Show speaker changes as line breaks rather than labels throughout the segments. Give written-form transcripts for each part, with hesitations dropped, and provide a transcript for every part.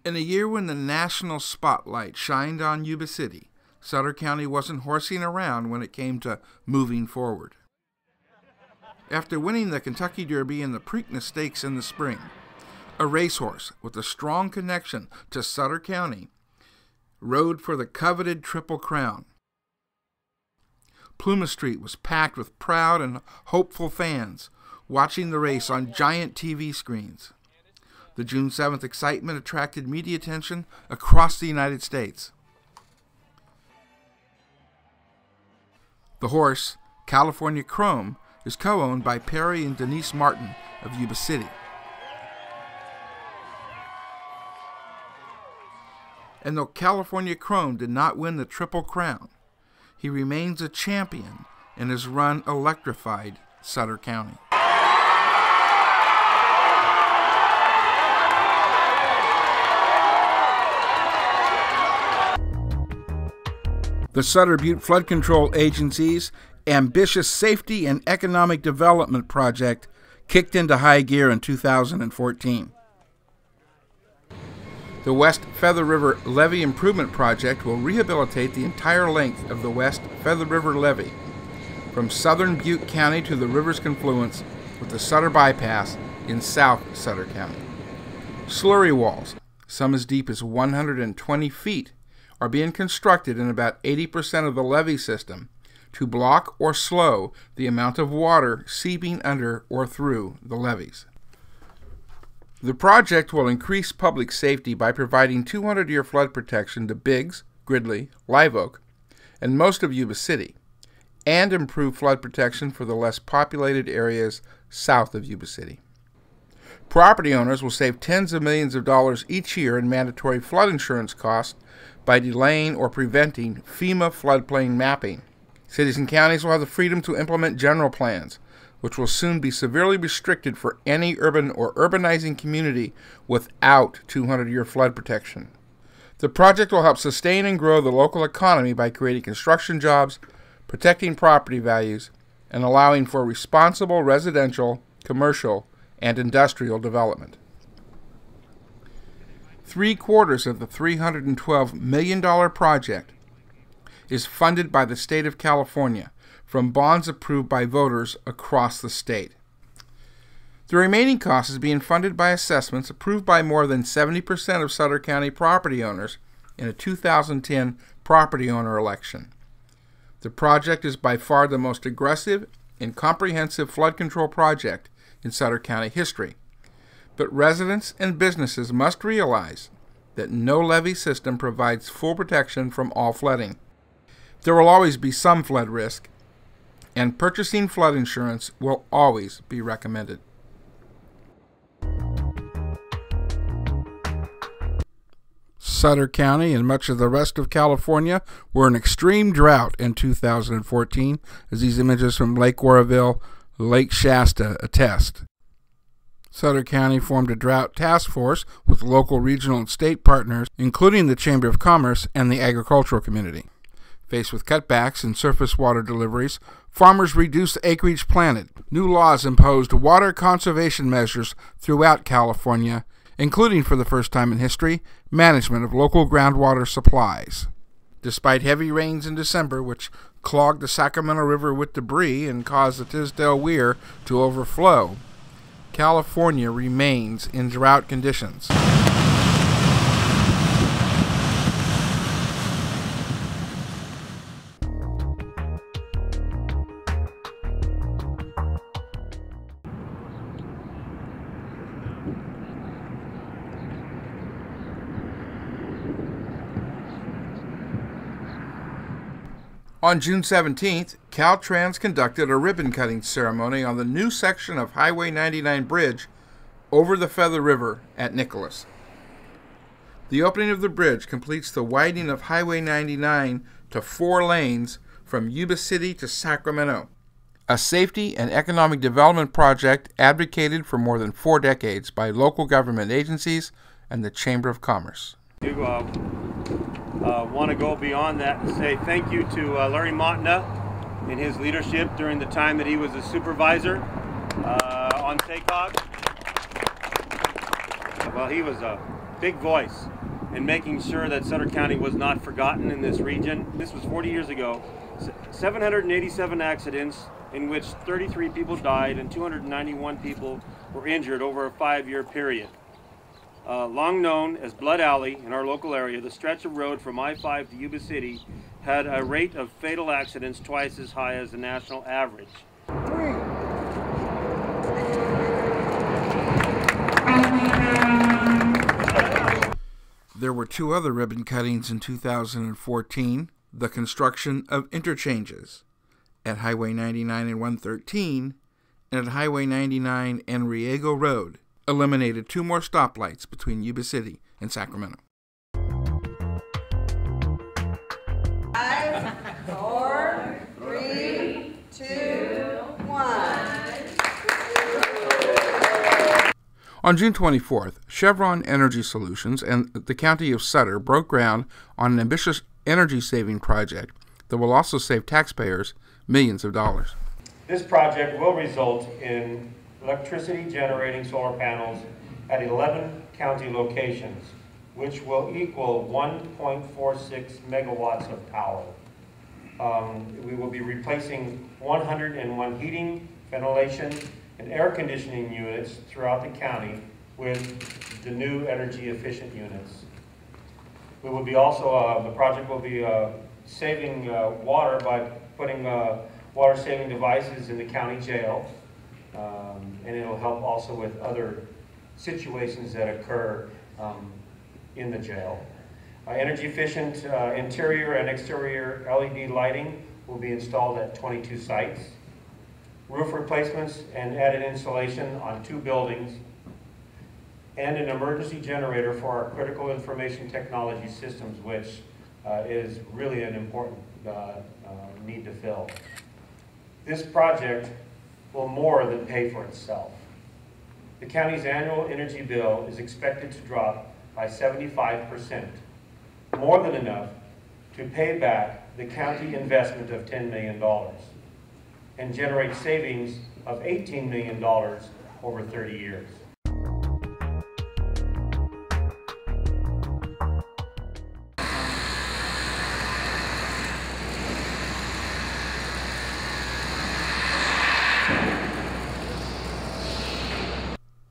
In a year when the national spotlight shined on Yuba City, Sutter County wasn't horsing around when it came to moving forward. After winning the Kentucky Derby and the Preakness Stakes in the spring, a racehorse with a strong connection to Sutter County rode for the coveted Triple Crown. Plymouth Street was packed with proud and hopeful fans watching the race on giant TV screens. The June 7th excitement attracted media attention across the United States. The horse, California Chrome, is co-owned by Perry and Denise Martin of Yuba City. And though California Chrome did not win the Triple Crown, he remains a champion and has run electrified Sutter County. The Sutter Butte Flood Control Agency's ambitious safety and economic development project kicked into high gear in 2014. The West Feather River Levee Improvement Project will rehabilitate the entire length of the West Feather River Levee, from southern Butte County to the river's confluence with the Sutter Bypass in South Sutter County. Slurry walls, some as deep as 120 feet, are being constructed in about 80% of the levee system to block or slow the amount of water seeping under or through the levees. The project will increase public safety by providing 200-year flood protection to Biggs, Gridley, Live Oak, and most of Yuba City, and improve flood protection for the less populated areas south of Yuba City. Property owners will save tens of millions of dollars each year in mandatory flood insurance costs by delaying or preventing FEMA floodplain mapping. Cities and counties will have the freedom to implement general plans, which will soon be severely restricted for any urban or urbanizing community without 200-year flood protection. The project will help sustain and grow the local economy by creating construction jobs, protecting property values, and allowing for responsible residential, commercial, and industrial development. 3/4 of the $312 million project is funded by the state of California from bonds approved by voters across the state. The remaining cost is being funded by assessments approved by more than 70% of Sutter County property owners in a 2010 property owner election. The project is by far the most aggressive and comprehensive flood control project in Sutter County history. But residents and businesses must realize that no levee system provides full protection from all flooding. There will always be some flood risk, and purchasing flood insurance will always be recommended. Sutter County and much of the rest of California were in extreme drought in 2014, as these images from Lake Oroville, Lake Shasta attest. Sutter County formed a drought task force with local, regional, and state partners, including the Chamber of Commerce and the agricultural community. Faced with cutbacks in surface water deliveries, farmers reduced the acreage planted. New laws imposed water conservation measures throughout California, including, for the first time in history, management of local groundwater supplies. Despite heavy rains in December, which clogged the Sacramento River with debris and caused the Tisdale Weir to overflow, California remains in drought conditions. On June 17th, Caltrans conducted a ribbon-cutting ceremony on the new section of Highway 99 bridge over the Feather River at Nicholas. The opening of the bridge completes the widening of Highway 99 to 4 lanes from Yuba City to Sacramento, a safety and economic development project advocated for more than 4 decades by local government agencies and the Chamber of Commerce.
Want to go beyond that and say thank you to Larry Montina and his leadership during the time that he was a supervisor on SACOG. Well, he was a big voice in making sure that Sutter County was not forgotten in this region. This was 40 years ago. 787 accidents in which 33 people died and 291 people were injured over a 5-year period. Long known as Blood Alley in our local area, the stretch of road from I-5 to Yuba City had a rate of fatal accidents twice as high as the national average.
There were 2 other ribbon cuttings in 2014, the construction of interchanges at Highway 99 and 113 and at Highway 99 and Riego Road, eliminated 2 more stoplights between Yuba City and Sacramento.
5, 4, 3, 2, 1.
On June 24th, Chevron Energy Solutions and the County of Sutter broke ground on an ambitious energy-saving project that will also save taxpayers millions of dollars.
This project will result in electricity-generating solar panels at 11 county locations, which will equal 1.46 megawatts of power. We will be replacing 101 heating, ventilation, and air conditioning units throughout the county with the new energy-efficient units. We will be also, the project will be saving water by putting water-saving devices in the county jail, and it'll help also with other situations that occur in the jail. Energy-efficient interior and exterior LED lighting will be installed at 22 sites. Roof replacements and added insulation on 2 buildings, and an emergency generator for our critical information technology systems, which is really an important need to fill. This project will more than pay for itself. The county's annual energy bill is expected to drop by 75%, more than enough to pay back the county investment of $10 million and generate savings of $18 million over 30 years.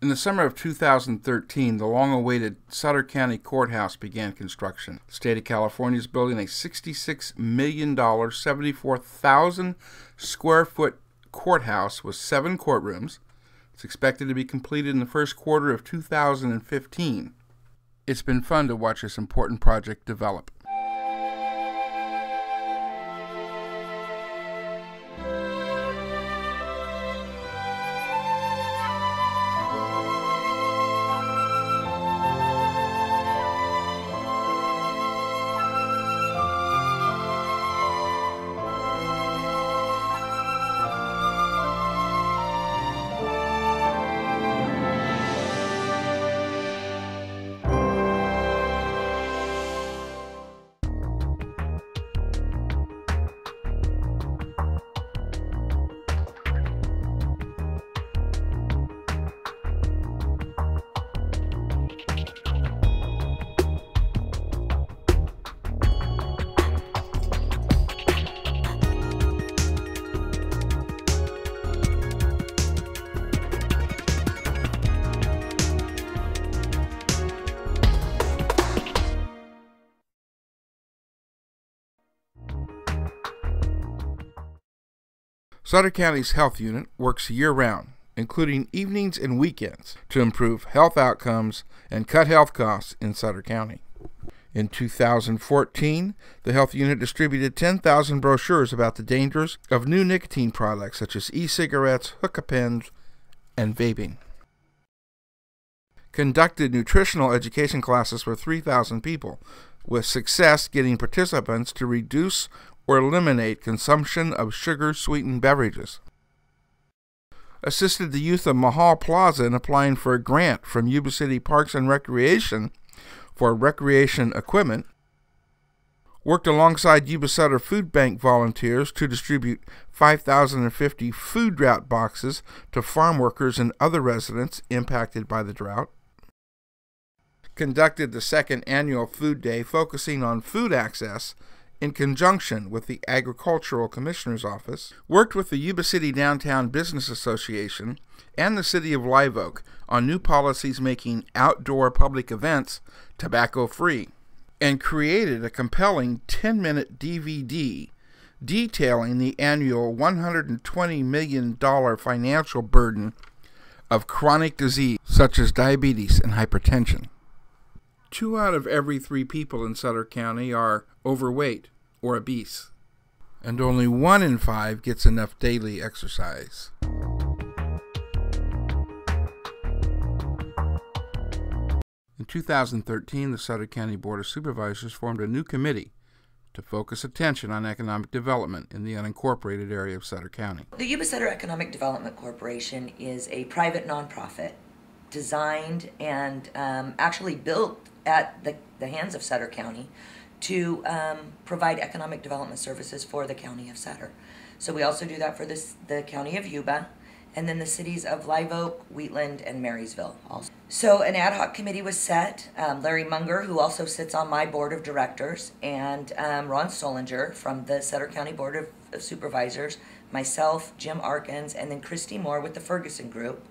In the summer of 2013, the long-awaited Sutter County Courthouse began construction. The state of California is building a $66 million, 74,000 square foot courthouse with 7 courtrooms. It's expected to be completed in the first quarter of 2015. It's been fun to watch this important project develop. Sutter County's health unit works year-round, including evenings and weekends, to improve health outcomes and cut health costs in Sutter County. In 2014, the health unit distributed 10,000 brochures about the dangers of new nicotine products such as e-cigarettes, hookah pens, and vaping. Conducted nutritional education classes for 3,000 people, with success getting participants to reduce or eliminate consumption of sugar-sweetened beverages. Assisted the youth of Mahal Plaza in applying for a grant from Yuba City Parks and Recreation for recreation equipment. Worked alongside Yuba Sutter Food Bank volunteers to distribute 5,050 food drought boxes to farm workers and other residents impacted by the drought. conducted the second annual Food Day focusing on food access in conjunction with the Agricultural Commissioner's Office, worked with the Yuba City Downtown Business Association and the City of Live Oak on new policies making outdoor public events tobacco-free, and created a compelling 10-minute DVD detailing the annual $120 million financial burden of chronic disease such as diabetes and hypertension. 2 out of every 3 people in Sutter County are overweight or obese, and only 1 in 5 gets enough daily exercise. In 2013, the Sutter County Board of Supervisors formed a new committee to focus attention on economic development in the unincorporated area of Sutter County.
The Yuba Sutter Economic Development Corporation is a private nonprofit designed and actually built at the hands of Sutter County to provide economic development services for the county of Sutter. So we also do that for the county of Yuba, and then the cities of Live Oak, Wheatland, and Marysville also. So an ad hoc committee was set. Larry Munger, who also sits on my board of directors, and Ron Solinger from the Sutter County Board of Supervisors, myself, Jim Arkins, and then Christy Moore with the Ferguson Group,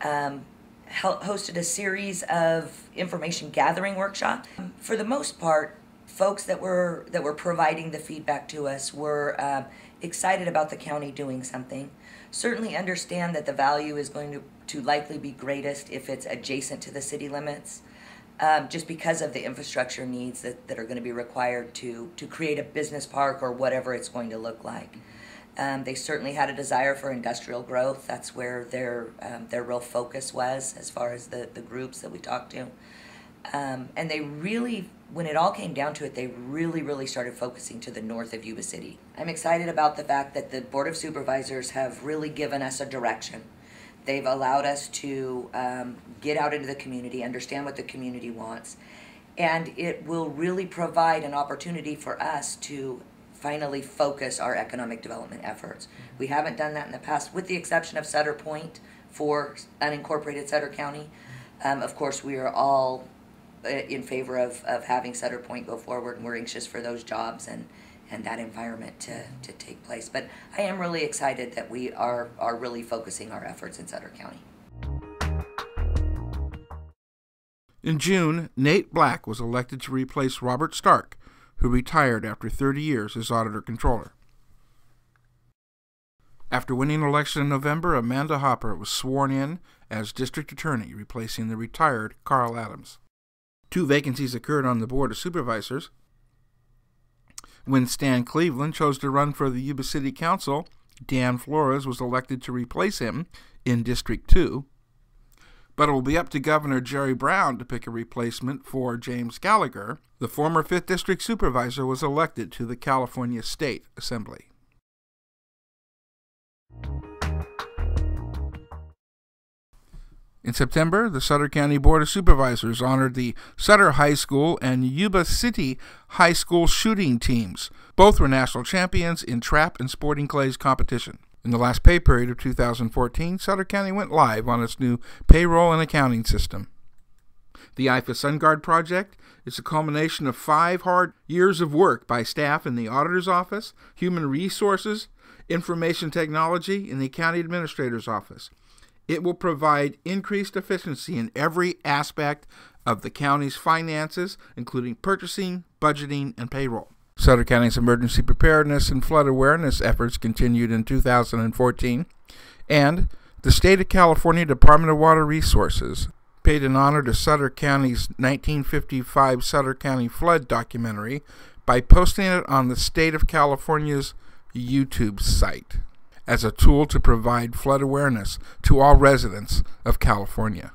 hosted a series of information gathering workshops. For the most part, folks that were providing the feedback to us were excited about the county doing something. Certainly understand that the value is going to likely be greatest if it's adjacent to the city limits, just because of the infrastructure needs that are going to be required to create a business park or whatever it's going to look like. They certainly had a desire for industrial growth. That's where their real focus was as far as the groups that we talked to. And they really, when it all came down to it, they really started focusing to the north of Yuba City. I'm excited about the fact that the Board of Supervisors have really given us a direction. They've allowed us to get out into the community, understand what the community wants, and it will really provide an opportunity for us to finally focus our economic development efforts. We haven't done that in the past, with the exception of Sutter Point for unincorporated Sutter County. Of course, we are all in favor of having Sutter Point go forward, and we're anxious for those jobs and that environment to take place. But I am really excited that we are really focusing our efforts in Sutter County.
In June, Nate Black was elected to replace Robert Stark, who retired after 30 years as auditor-controller. After winning an election in November, Amanda Hopper was sworn in as district attorney, replacing the retired Carl Adams. 2 vacancies occurred on the Board of Supervisors. When Stan Cleveland chose to run for the Yuba City Council, Dan Flores was elected to replace him in District 2. But it will be up to Governor Jerry Brown to pick a replacement for James Gallagher. The former 5th District Supervisor was elected to the California State Assembly. In September, the Sutter County Board of Supervisors honored the Sutter High School and Yuba City High School shooting teams. Both were national champions in trap and sporting clays competition. In the last pay period of 2014, Sutter County went live on its new payroll and accounting system. The IFA SunGuard project is a culmination of 5 hard years of work by staff in the Auditor's Office, Human Resources, Information Technology, and the County Administrator's Office. It will provide increased efficiency in every aspect of the county's finances, including purchasing, budgeting, and payroll. Sutter County's emergency preparedness and flood awareness efforts continued in 2014, and the State of California Department of Water Resources paid an honor to Sutter County's 1955 Sutter County flood documentary by posting it on the State of California's YouTube site as a tool to provide flood awareness to all residents of California.